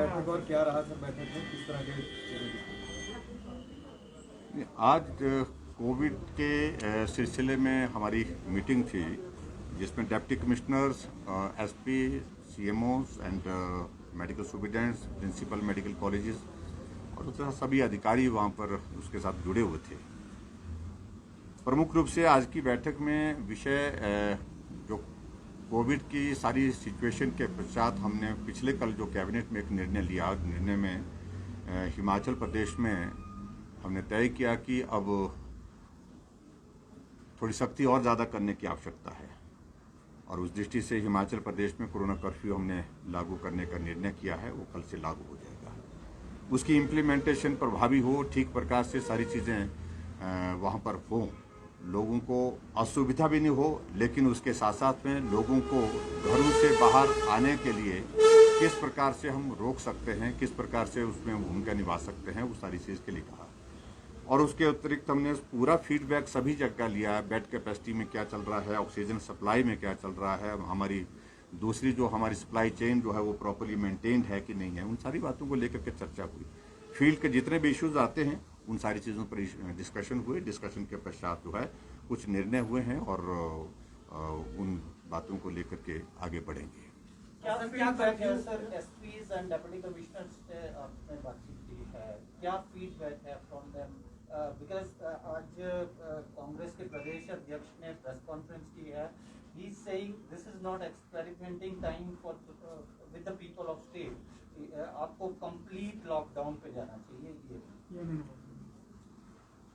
बैठक और क्या रहा सर बैठक में, किस तरह के? आज कोविड के सिलसिले में हमारी मीटिंग थी जिसमें deputy commissioners, SP, CMOs and medical superintendents, principal medical colleges और उसके साथ सभी अधिकारी वहां पर उसके साथ जुड़े हुए थे। प्रमुख रूप से आज की बैठक में विषय जो कोविड की सारी सिचुएशन के पश्चात हमने पिछले कल जो कैबिनेट में एक निर्णय लिया, निर्णय में हिमाचल प्रदेश में हमने तय किया कि अब थोड़ी सख्ती और ज़्यादा करने की आवश्यकता है और उस दृष्टि से हिमाचल प्रदेश में कोरोना कर्फ्यू हमने लागू करने का निर्णय किया है। वो कल से लागू हो जाएगा, उसकी इम्प्लीमेंटेशन प्रभावी हो, ठीक प्रकार से सारी चीज़ें वहाँ पर हों, लोगों को असुविधा भी नहीं हो, लेकिन उसके साथ साथ में लोगों को घरों से बाहर आने के लिए किस प्रकार से हम रोक सकते हैं, किस प्रकार से उसमें भूमिका निभा सकते हैं, वो सारी चीज़ के लिए कहा। और उसके अतिरिक्त हमने पूरा फीडबैक सभी जगह लिया है, बेड कैपेसिटी में क्या चल रहा है, ऑक्सीजन सप्लाई में क्या चल रहा है, हमारी दूसरी जो हमारी सप्लाई चेन जो है वो प्रॉपर्ली मेंटेन्ड है कि नहीं है, उन सारी बातों को लेकर के चर्चा हुई। फील्ड के जितने भी इश्यूज आते हैं उन सारी चीज़ों पर डिस्कशन हुए। डिस्कशन के पश्चात जो है कुछ निर्णय हुए हैं और उन बातों को लेकर के आगे बढ़ेंगे। क्या फीडबैक है sir, SPs and deputy commissioner से आपने बातचीत की है, क्या फीडबैक है फ्रॉम देम? बिकॉज आज कांग्रेस के प्रदेश अध्यक्ष ने प्रेस कॉन्फ्रेंस की है, he is saying this is not experimenting time for with the people of state, आपको कंप्लीट लॉकडाउन पे जाना चाहिए। ये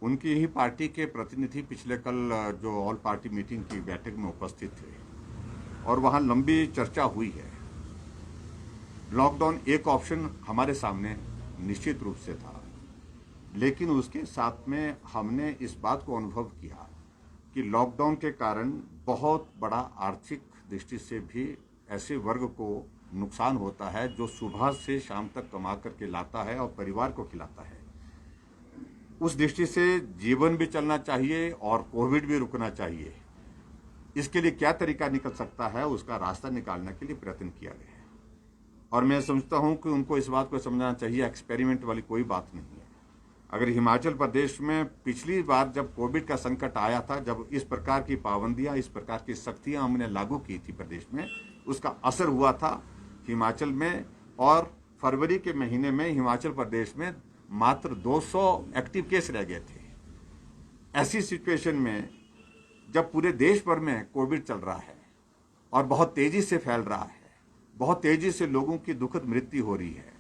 उनकी ही पार्टी के प्रतिनिधि पिछले कल जो ऑल पार्टी मीटिंग की बैठक में उपस्थित थे और वहां लंबी चर्चा हुई है। लॉकडाउन एक ऑप्शन हमारे सामने निश्चित रूप से था, लेकिन उसके साथ में हमने इस बात को अनुभव किया कि लॉकडाउन के कारण बहुत बड़ा आर्थिक दृष्टि से भी ऐसे वर्ग को नुकसान होता है जो सुबह से शाम तक कमा करके लाता है और परिवार को खिलाता है। उस दृष्टि से जीवन भी चलना चाहिए और कोविड भी रुकना चाहिए। इसके लिए क्या तरीका निकल सकता है, उसका रास्ता निकालने के लिए प्रयत्न किया गया है और मैं समझता हूं कि उनको इस बात को समझना चाहिए एक्सपेरिमेंट वाली कोई बात नहीं है। अगर हिमाचल प्रदेश में पिछली बार जब कोविड का संकट आया था, जब इस प्रकार की पाबंदियां, इस प्रकार की सख्तियां हमने लागू की थी प्रदेश में, उसका असर हुआ था हिमाचल में और फरवरी के महीने में हिमाचल प्रदेश में मात्र 200 एक्टिव केस रह गए थे। ऐसी सिचुएशन में जब पूरे देश भर में कोविड चल रहा है और बहुत तेजी से फैल रहा है, बहुत तेजी से लोगों की दुखद मृत्यु हो रही है,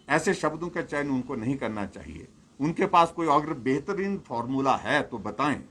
ऐसे शब्दों का चयन उनको नहीं करना चाहिए। उनके पास कोई अगर बेहतरीन फॉर्मूला है तो बताएं,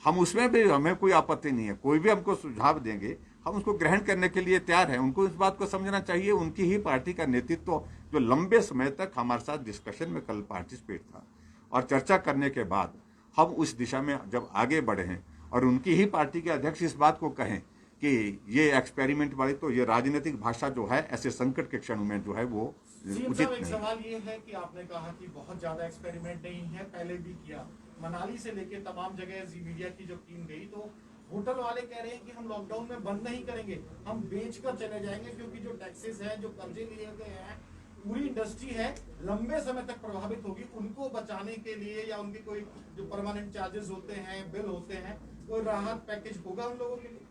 हम उसमें भी, हमें कोई आपत्ति नहीं है। कोई भी हमको सुझाव देंगे, हम उसको ग्रहण करने के लिए तैयार हैं। उनको इस बात को समझना चाहिए, उनकी ही पार्टी का नेतृत्व जो लंबे समय तक हमारे साथ डिस्कशन में कल पार्टिसिपेट था और चर्चा करने के बाद हम उस दिशा में जब आगे बढ़े हैं और उनकी ही पार्टी के अध्यक्ष इस बात को कहें कि ये एक्सपेरिमेंट वाली, तो ये राजनीतिक भाषा जो है ऐसे संकट के क्षण में जो है वो उचित नहीं। सवाल ये है कि आपने कहा कि बहुत ज्यादा एक्सपेरिमेंट नहीं है, पहले भी किया, मनाली से लेके तमाम जगह जी मीडिया की जो टीम गई, तो होटल वाले कह रहे हैं कि हम लॉकडाउन में बंद नहीं करेंगे, हम बेच कर चले जाएंगे क्योंकि जो टैक्सेस हैं, जो कर्जे लिए गए हैं, पूरी इंडस्ट्री है लंबे समय तक प्रभावित होगी। उनको बचाने के लिए या उनके कोई जो परमानेंट चार्जेस होते हैं, बिल होते हैं, कोई राहत पैकेज होगा उन लोगों के लिए?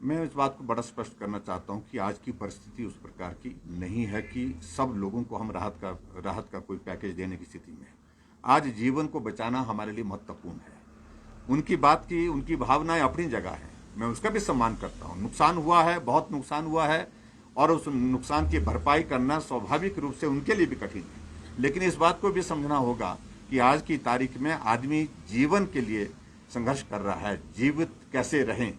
मैं इस बात को बड़ा स्पष्ट करना चाहता हूं कि आज की परिस्थिति उस प्रकार की नहीं है कि सब लोगों को हम राहत का कोई पैकेज देने की स्थिति में। आज जीवन को बचाना हमारे लिए महत्वपूर्ण है। उनकी बात की, उनकी भावनाएं अपनी जगह है, मैं उसका भी सम्मान करता हूं। नुकसान हुआ है, बहुत नुकसान हुआ है और उस नुकसान की भरपाई करना स्वाभाविक रूप से उनके लिए भी कठिन है, लेकिन इस बात को भी समझना होगा कि आज की तारीख में आदमी जीवन के लिए संघर्ष कर रहा है, जीवित कैसे रहें,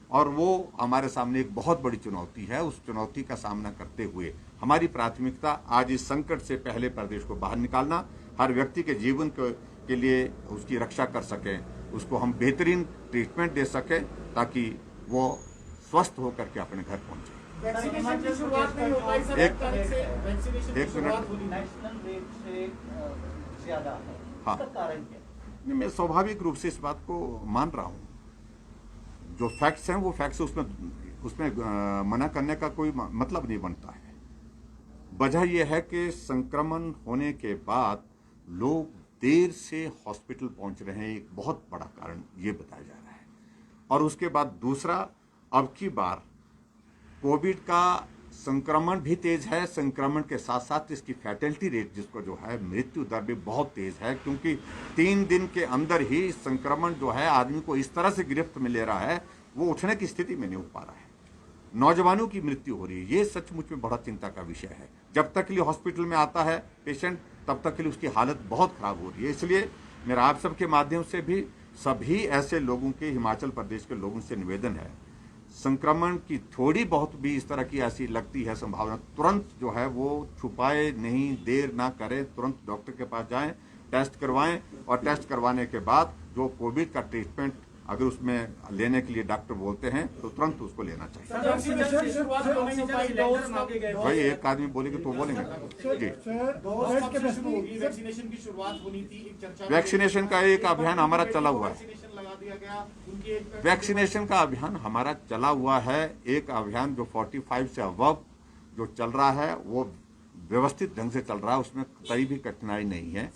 और वो हमारे सामने एक बहुत बड़ी चुनौती है। उस चुनौती का सामना करते हुए हमारी प्राथमिकता आज इस संकट से पहले प्रदेश को बाहर निकालना, हर व्यक्ति के जीवन के लिए उसकी रक्षा कर सकें, उसको हम बेहतरीन ट्रीटमेंट दे सकें ताकि वो स्वस्थ होकर के अपने घर पहुंचे। वैक्सीनेशन की शुरुआत नहीं हो पाई सर, एक तारीख से वैक्सीनेशन की शुरुआत होनी नेशनल रेट से ज्यादा है, हाँ। इसका कारण क्या? मैं स्वाभाविक रूप से इस बात को मान रहा हूं। जो फैक्ट्स हैं वो फैक्ट्स, उसमें मना करने का कोई मतलब नहीं बनता है। वजह यह है कि संक्रमण होने के बाद लोग देर से हॉस्पिटल पहुंच रहे हैं, एक बहुत बड़ा कारण ये बताया जा रहा है। और उसके बाद दूसरा, अब की बार कोविड का संक्रमण भी तेज है, संक्रमण के साथ साथ इसकी फैटेलिटी रेट जिसको जो है मृत्यु दर भी बहुत तेज है, क्योंकि 3 दिन के अंदर ही संक्रमण जो है आदमी को इस तरह से गिरफ्त में ले रहा है, वो उठने की स्थिति में नहीं हो पा रहा है। नौजवानों की मृत्यु हो रही है, ये सचमुच में बड़ा चिंता का विषय है। जब तक के लिए हॉस्पिटल में आता है पेशेंट, तब तक के लिए उसकी हालत बहुत खराब हो रही है। इसलिए मेरा आप सबके माध्यम से भी सभी ऐसे लोगों के, हिमाचल प्रदेश के लोगों से निवेदन है, संक्रमण की थोड़ी बहुत भी इस तरह की ऐसी लगती है संभावना, तुरंत जो है वो छुपाए नहीं, देर ना करें, तुरंत डॉक्टर के पास जाएं, टेस्ट करवाएं, और टेस्ट करवाने के बाद जो कोविड का ट्रीटमेंट अगर उसमें लेने के लिए डॉक्टर बोलते हैं तो तुरंत उसको लेना चाहिए। भाई एक आदमी बोलेंगे तो बोलेंगे जी। वैक्सीनेशन की शुरुआत होनी थी, एक चर्चा, वैक्सीनेशन का एक अभियान हमारा चला हुआ है, लगा दिया गया, उनके वैक्सीनेशन का अभियान हमारा चला हुआ है। एक अभियान जो 45 से अबव जो चल रहा है वो व्यवस्थित ढंग से चल रहा है, उसमें कोई भी कठिनाई नहीं है।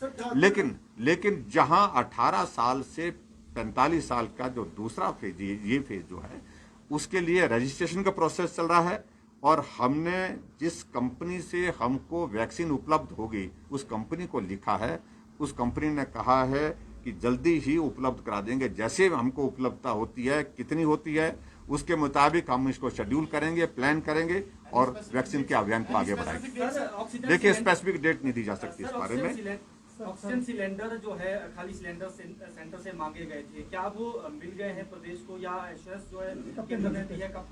लेकिन जहां 18 साल से 45 साल का जो दूसरा फेज, ये फेज जो है, उसके लिए रजिस्ट्रेशन का प्रोसेस चल रहा है। और हमने जिस कंपनी से हमको वैक्सीन उपलब्ध होगी उस कंपनी को लिखा है, उस कंपनी ने कहा है कि जल्दी ही उपलब्ध करा देंगे। जैसे हमको उपलब्धता होती है, कितनी होती है, उसके मुताबिक हम इसको शेड्यूल करेंगे, प्लान करेंगे और वैक्सीन के अभियान को आगे बढ़ाएंगे। देखिए, स्पेसिफिक डेट नहीं दी जा सकती इस बारे में। ऑक्सीजन सिलेंडर जो है खाली सिलेंडर सेंटर से मांगे गए थे, क्या वो मिल गए हैं प्रदेश को, या एश्योरेंस जो है केंद्र ने दी है कब?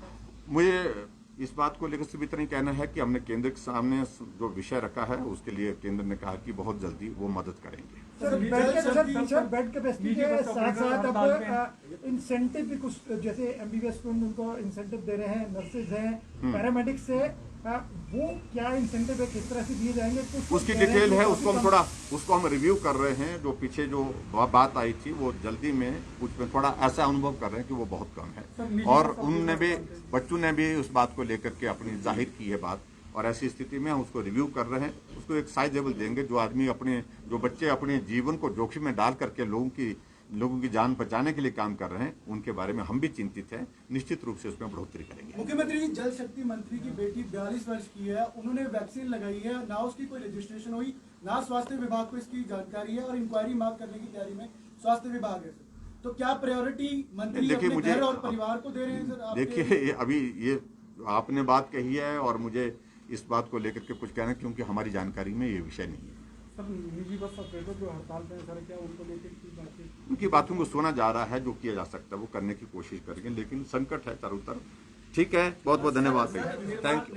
मुझे इस बात को लेकर सिर्फ इतना ही कहना है कि हमने केंद्र के सामने जो विषय रखा है उसके लिए केंद्र ने कहा कि बहुत जल्दी वो मदद करेंगे। सर बेड कैपेसिटी के साथ साथ अब इंसेंटिव भी कुछ, जैसे एमबीबीएस स्टूडेंट उनको इंसेंटिव दे रहे हैं, नर्सेज हैं, पैरामेडिक्स है, वो क्या इंसेंटिव है, किस तरह से दिए जाएंगे, उसकी डिटेल है, उसको हम रिव्यू कर रहे हैं। जो पीछे जो बात आई थी वो जल्दी में उसमें थोड़ा ऐसा अनुभव कर रहे हैं कि वो बहुत कम है, और उनने भी, बच्चों ने भी उस बात को लेकर के अपनी जाहिर की है बात, और ऐसी स्थिति में हम उसको रिव्यू कर रहे हैं, उसको एक साइजेबल देंगे। जो आदमी जो बच्चे अपने जीवन को जोखिम में डाल करके लोगों की जान बचाने के लिए काम कर रहे हैं, उनके बारे में हम भी चिंतित हैं। निश्चित रूप से उसमें बढ़ोतरी करेंगे। मुख्यमंत्री जी, जल शक्ति मंत्री की बेटी 42 वर्ष की है, उन्होंने वैक्सीन लगाई है, ना उसकी कोई रजिस्ट्रेशन हुई, ना स्वास्थ्य विभाग को इसकी जानकारी है, और इंक्वायरी मांग करने की तैयारी में स्वास्थ्य विभाग है। तो क्या प्रायोरिटी मंत्री अपने घर और परिवार को दे रहे हैं सर? देखिए, अभी ये आपने बात कही है और मुझे इस बात को लेकर के कुछ कहना, क्योंकि हमारी जानकारी में ये विषय नहीं है। सर निजी बस ऑपरेटर जो हड़ताल पे सर, क्या उनको लेकर की बातचीत? उनकी बातों को सुना जा रहा है, जो किया जा सकता है वो करने की कोशिश करेंगे, लेकिन संकट है चारों तरफ। ठीक है, बहुत बहुत धन्यवाद। Thank you.